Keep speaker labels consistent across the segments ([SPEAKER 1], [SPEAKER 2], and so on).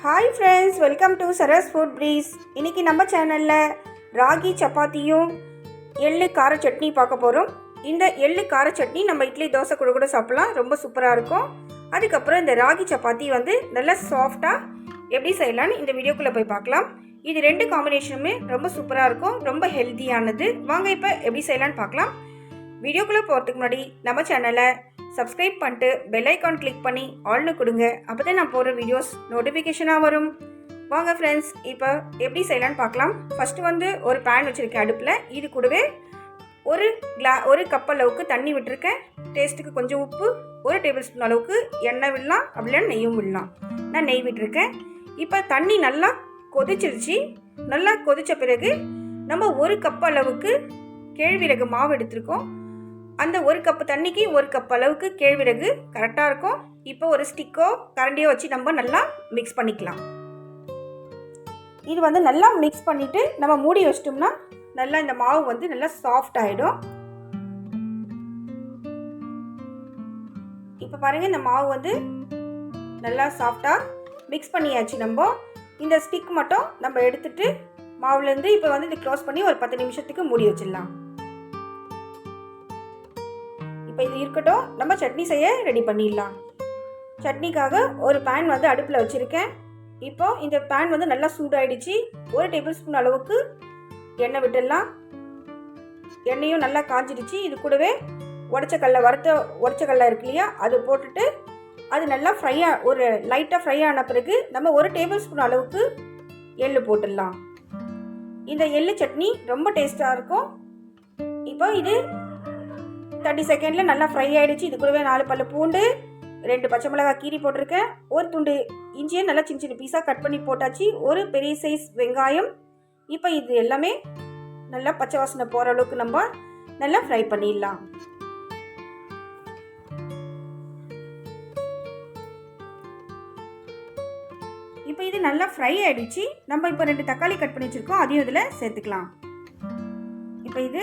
[SPEAKER 1] Hi friends, welcome to Saras food breeze. இன்றைக்கி நம்ம சேனலில் ராகி சப்பாத்தியும் எள்ளு கார சட்னி பார்க்க போகிறோம். இந்த எள்ளு கார சட்னி நம்ம இட்லி தோசை கூட சாப்பிட்லாம், ரொம்ப சூப்பராக இருக்கும். அதுக்கப்புறம் இந்த ராகி சப்பாத்தி நல்லா சாஃப்டாக எப்படி செய்யலான்னு இந்த வீடியோக்குள்ளே போய் பார்க்கலாம். இது ரெண்டு காம்பினேஷனுமே ரொம்ப சூப்பராக இருக்கும், ரொம்ப ஹெல்த்தியானது. வாங்க இப்போ எப்படி செய்யலான்னு பார்க்கலாம். வீடியோக்குள்ளே போகிறதுக்கு முன்னாடி நம்ம சேனலை சப்ஸ்கிரைப் பண்ணிட்டு பெல் ஐக்கான் கிளிக் பண்ணி ஆல்னு கொடுங்க. அப்போ தான் நான் போடுற வீடியோஸ் நோட்டிஃபிகேஷனாக வரும். வாங்க ஃப்ரெண்ட்ஸ், இப்போ எப்படி செய்யலான்னு பார்க்கலாம். ஃபஸ்ட்டு ஒரு பேன் வச்சுருக்கேன் அடுப்பில். இது கூடவே ஒரு கப் அளவுக்கு தண்ணி விட்டுருக்கேன். டேஸ்ட்டுக்கு கொஞ்சம் உப்பு, 1 டேபிள் ஸ்பூன் அளவுக்கு எண்ணெய் விடலாம், அப்படின்னா நெய்யும் விடலாம். நான் நெய் விட்டுருக்கேன். இப்போ தண்ணி நல்லா கொதிச்சிருச்சு. நல்லா கொதித்த பிறகு நம்ம 1 கப் அளவுக்கு கேழ்விறகு மாவு எடுத்துருக்கோம். அந்த 1 கப்பு தண்ணிக்கு 1 கப் அளவுக்கு கேழ்விறகு கரெக்டாக இருக்கும். இப்போ ஒரு ஸ்டிக்கோ கரண்டியோ வச்சு நம்ம நல்லா மிக்ஸ் பண்ணிக்கலாம். இது நல்லா மிக்ஸ் பண்ணிவிட்டு நம்ம மூடி வச்சிட்டோம்னா நல்லா இந்த மாவு நல்லா சாஃப்ட் ஆகிடும். இப்போ பாருங்கள், இந்த மாவு நல்லா சாஃப்டாக மிக்ஸ் பண்ணியாச்சு. நம்ம இந்த ஸ்டிக் மட்டும் நம்ம எடுத்துகிட்டு மாவுலேருந்து இப்போ இது க்ளோஸ் பண்ணி ஒரு 10 நிமிஷத்துக்கு மூடி வச்சிடலாம். இப்போ இது இருக்கட்டும், நம்ம சட்னி செய்ய ரெடி பண்ணிடலாம். சட்னிக்காக ஒரு பேன் அடுப்பில் வச்சுருக்கேன். இப்போ இந்த பேன் நல்லா சூடாயிடுச்சு. 1 டேபிள் ஸ்பூன் அளவுக்கு எண்ணெய் விட்டுடலாம். எண்ணெயும் நல்லா காஞ்சிடுச்சு. இது கூடவே வறுத்த உடச்சக்கல்ல இருக்கு இல்லையா, அது போட்டுட்டு அது நல்லா ஒரு லைட்டாக ஃப்ரை ஆன பிறகு நம்ம 1 டேபிள் ஸ்பூன் அளவுக்கு எள்ளு போட்டுடலாம். இந்த எள்ளு சட்னி ரொம்ப டேஸ்ட்டாக இருக்கும். இப்போ இது 30 செகண்டில் நல்லா ஃப்ரை ஆகிடுச்சு. இது கூடவே 4 பல்லு பூண்டு, 2 பச்சை மிளகாய் கீரி போட்டிருக்கேன். ஒரு துண்டு இஞ்சியை நல்லா சின்ன சின்ன பீஸாக கட் பண்ணி போட்டாச்சு. ஒரு பெரிய சைஸ் வெங்காயம். இப்போ இது எல்லாமே நல்லா பச்சை வாசனை போகிற அளவுக்கு நம்ம நல்லா ஃப்ரை பண்ணிடலாம். இப்போ இது நல்லா ஃப்ரை ஆகிடுச்சு. நம்ம இப்போ 2 தக்காளி கட் பண்ணி வச்சுருக்கோம், அதையும் இதில் சேர்த்துக்கலாம். இப்போ இது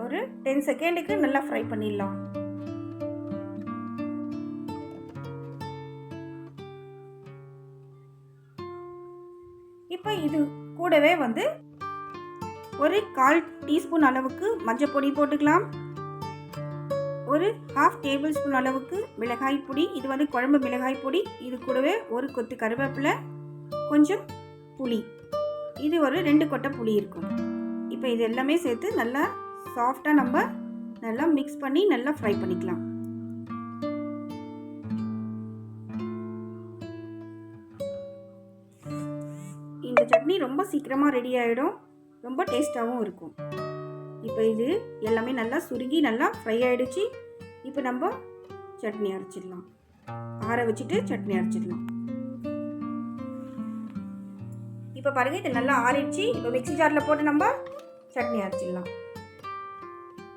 [SPEAKER 1] ஒரு 10 செகண்டுக்கு நல்லா ஃப்ரை பண்ணிடலாம். இப்போ இது கூடவே ஒரு 1/4 டீஸ்பூன் அளவுக்கு மஞ்சள் பொடி போட்டுக்கலாம். ஒரு 1/2 டேபிள் ஸ்பூன் அளவுக்கு மிளகாய் பொடி. இது குழம்பு மிளகாய் பொடி. இது கூடவே ஒரு கொத்து கருவேப்பிலை, கொஞ்சம் புளி. இது ஒரு 2 கொட்டை புளி இருக்கும். இப்போ இது எல்லாமே சேர்த்து நல்லா சாஃப்டாக நம்ம நல்லா மிக்ஸ் பண்ணி நல்லா ஃப்ரை பண்ணிக்கலாம். இந்த சட்னி ரொம்ப சீக்கிரமாக ரெடி ஆகிடும், ரொம்ப டேஸ்ட்டாகவும் இருக்கும். இப்போ இது எல்லாமே நல்லா சுருங்கி நல்லா ஃப்ரை ஆகிடுச்சு. இப்போ நம்ம சட்னி அரைச்சிடலாம். ஆற வச்சுட்டு சட்னி அரைச்சிடலாம். இப்போ பாருங்கள், இது நல்லா ஆறிடுச்சு. இப்போ மிக்ஸி ஜாரில் போட்டு நம்ம சட்னி அரைச்சிடலாம்.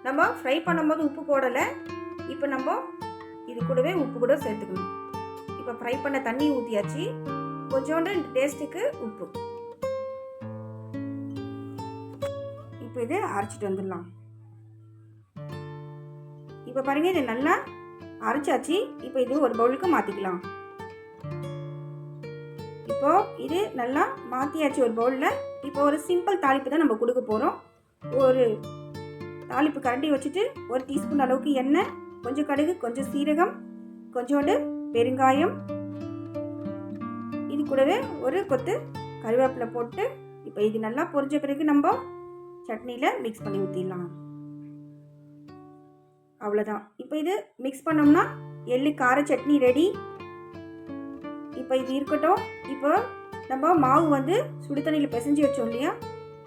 [SPEAKER 1] நம்ம ஃப்ரை பண்ணும்போது உப்பு போடலை. இப்போ நம்ம இது கூடவே உப்பு கூட சேர்த்துக்கணும். இப்போ ஃப்ரை பண்ண தண்ணி ஊற்றியாச்சு, கொஞ்சோண்டு டேஸ்ட்டுக்கு உப்பு. இப்போ இது அரைச்சிட்டு வந்துடலாம். இப்போ பாருங்கள், இது நல்லா அரைச்சாச்சு. இப்போ இது ஒரு பவுலுக்கு மாற்றிக்கலாம். இப்போ இது நல்லா மாற்றியாச்சு ஒரு பவுலில். இப்போ ஒரு சிம்பிள் தாளிப்பு தான் நம்ம கொடுக்க போகிறோம். ஒரு தாளிப்பு கரண்டி வச்சுட்டு 1 டீஸ்பூன் அளவுக்கு எண்ணெய், கொஞ்சம் கடுகு, கொஞ்சம் சீரகம், கொஞ்சோண்டு பெருங்காயம், இது கூடவே ஒரு கொத்து கருவேப்பிலை போட்டு இப்போ இது நல்லா பொரிஞ்ச பிறகு நம்ம சட்னியில் மிக்ஸ் பண்ணி ஊற்றிடலாம். அவ்வளோதான். இப்போ இது மிக்ஸ் பண்ணோம்னா எள்ளு கார சட்னி ரெடி. இப்போ இது இருக்கட்டும். இப்போ நம்ம மாவு சுடு தண்ணியில் பிசைஞ்சு வச்சோம் இல்லையா,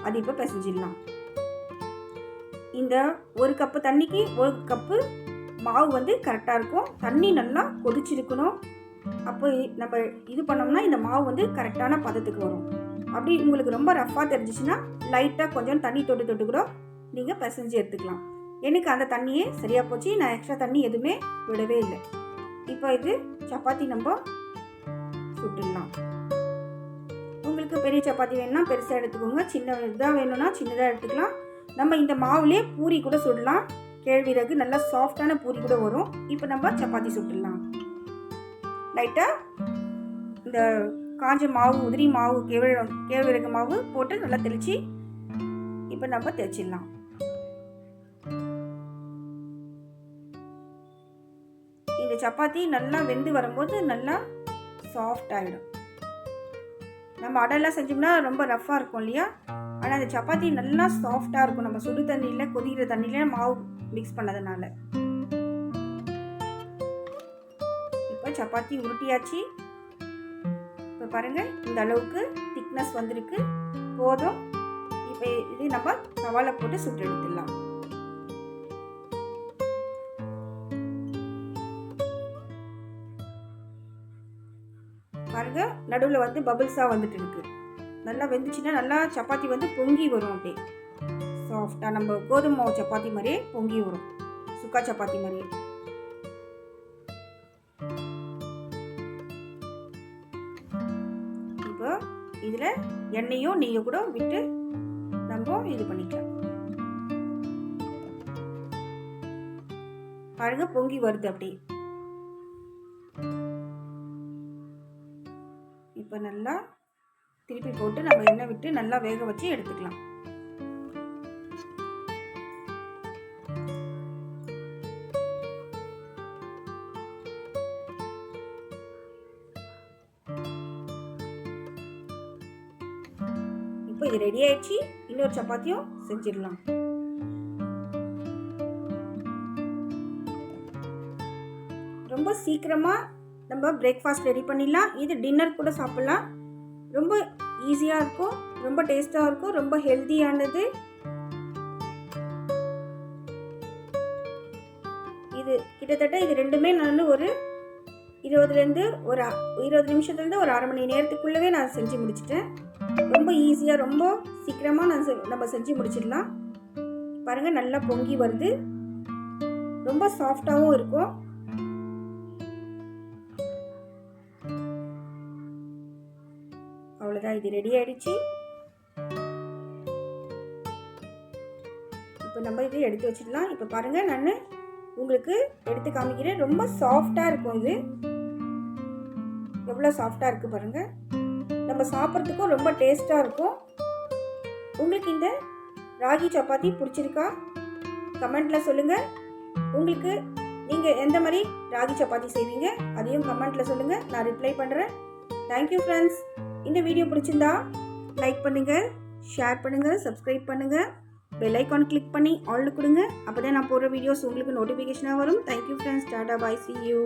[SPEAKER 1] அது இப்போ பிசைஞ்சிடலாம். இந்த 1 கப்பு தண்ணிக்கு 1 கப்பு மாவு கரெக்டாக இருக்கும். தண்ணி நல்லா கொதிச்சிருக்கணும். அப்போ நம்ம இது பண்ணோம்னா இந்த மாவு கரெக்டான பதத்துக்கு வரும். அப்படி உங்களுக்கு ரொம்ப ரஃப்பாக தெரிஞ்சிச்சுன்னா லைட்டாக கொஞ்சம் தண்ணி தொட்டு கூட நீங்கள் பிசைஞ்சு எடுத்துக்கலாம். எனக்கு அந்த தண்ணியே சரியாக போச்சு. நான் எக்ஸ்ட்ரா தண்ணி எதுவுமே விடவே இல்லை. இப்போ இது சப்பாத்தி நம்ம சுட்டுடலாம். உங்களுக்கு பெரிய சப்பாத்தி வேணும்னா பெருசாக எடுத்துக்கோங்க, சின்னதாக வேணும்னா சின்னதாக எடுத்துக்கலாம். நம்ம இந்த மாவுலேயே பூரி கூட சுடலாம். கேழ்விறகு நல்லா சாஃப்டான பூரி கூட வரும். இப்போ நம்ம சப்பாத்தி சுட்டுடலாம். லைட்டாக இந்த காஞ்ச மாவு, உதிரி மாவு, கேழ்வரகு மாவு போட்டு நல்லா தெளித்து இப்போ நம்ம தேய்ச்சிடலாம். இந்த சப்பாத்தி நல்லா வெந்து வரும்போது நல்லா சாஃப்ட் ஆகிடும். நம்ம அடையெல்லாம் செஞ்சோம்னா ரொம்ப ரஃப்பாக இருக்கும் இல்லையா, ஆனால் அந்த சப்பாத்தி நல்லா சாஃப்டாக இருக்கும். நம்ம சுடு தண்ணியில், கொதிக்கிற தண்ணியில் மாவு மிக்ஸ் பண்ணதுனால. இப்போ சப்பாத்தி உருட்டியாச்சு. இப்போ பாருங்கள், இந்த அளவுக்கு திக்னஸ் வந்திருக்கு, போதும். இப்போ இது நம்ம தவால போட்டு சுட்டு எடுத்துடலாம். பாருங்க, நடுவில் வந்து பபிள்ஸாக வந்துட்டு இருக்கு. நல்லா வெந்துச்சுன்னா நல்லா சப்பாத்தி வந்து பொங்கி வரும். அப்படியே சாஃப்டாக நம்ம கோதுமை மாவு சப்பாத்தி மாதிரியே பொங்கி வரும், சுக்கா சப்பாத்தி மாதிரியே. இப்போ இதில் எண்ணெயும் நெய்யும் கூட விட்டு நம்ம இது பண்ணிக்கலாம். பாருங்க, பொங்கி வருது அப்படியே. இப்போ நல்லா திருப்பி போட்டு நம்ம எண்ணெய் விட்டு நல்லா வேக வச்சு எடுத்துக்கலாம். இப்போ இது ரெடி ஆயிடுச்சு. இன்னொரு சப்பாத்தியும் செஞ்சிடலாம். ரொம்ப சீக்கிரமாக நம்ம பிரேக்ஃபாஸ்ட் ரெடி பண்ணிடலாம். இது டின்னர் கூட சாப்பிட்லாம். ரொம்ப ஈஸியாக இருக்கும், ரொம்ப டேஸ்ட்டாக இருக்கும், ரொம்ப ஹெல்த்தியானது. இது கிட்டத்தட்ட இது ரெண்டுமே நான் ஒரு 20 நிமிஷத்துலேருந்து ஒரு அரை மணி நேரத்துக்குள்ளவே நான் செஞ்சு முடிச்சிட்டேன். ரொம்ப ஈஸியாக, ரொம்ப சீக்கிரமாக நம்ம செஞ்சு முடிச்சிடலாம். பாருங்கள், நல்லா பொங்கி வருது, ரொம்ப சாஃப்டாகவும் இருக்கும். அவ்வளோதான், இது ரெடி ஆயிடுச்சு. இப்போ நம்ம இது எடுத்து வச்சிடலாம். இப்போ பாருங்கள், நான் உங்களுக்கு எடுத்து காமிக்கிறேன். ரொம்ப சாஃப்டாக இருக்கும். இது எவ்வளோ சாஃப்டாக இருக்குது பாருங்கள். நம்ம சாப்பிட்றதுக்கும் ரொம்ப டேஸ்ட்டாக இருக்கும். உங்களுக்கு இந்த ராகி சப்பாத்தி பிடிச்சிருக்கா? கமெண்ட்டில் சொல்லுங்கள். உங்களுக்கு நீங்கள் எந்த மாதிரி ராகி சப்பாத்தி செய்வீங்க அதையும் கமெண்ட்டில் சொல்லுங்கள், நான் ரிப்ளை பண்ணுறேன். Thank you friends. இந்த வீடியோ பிடிச்சிருந்தா லைக் பண்ணுங்கள், ஷேர் பண்ணுங்கள், சப்ஸ்கிரைப் பண்ணுங்கள், பெல் ஐக்கான் கிளிக் பண்ணி ஆல்னு கொடுங்க. அப்போ தான் நான் போடுற வீடியோஸ் உங்களுக்கு நோட்டிஃபிகேஷனாக வரும். Thank you friends. Tata, bye, see you.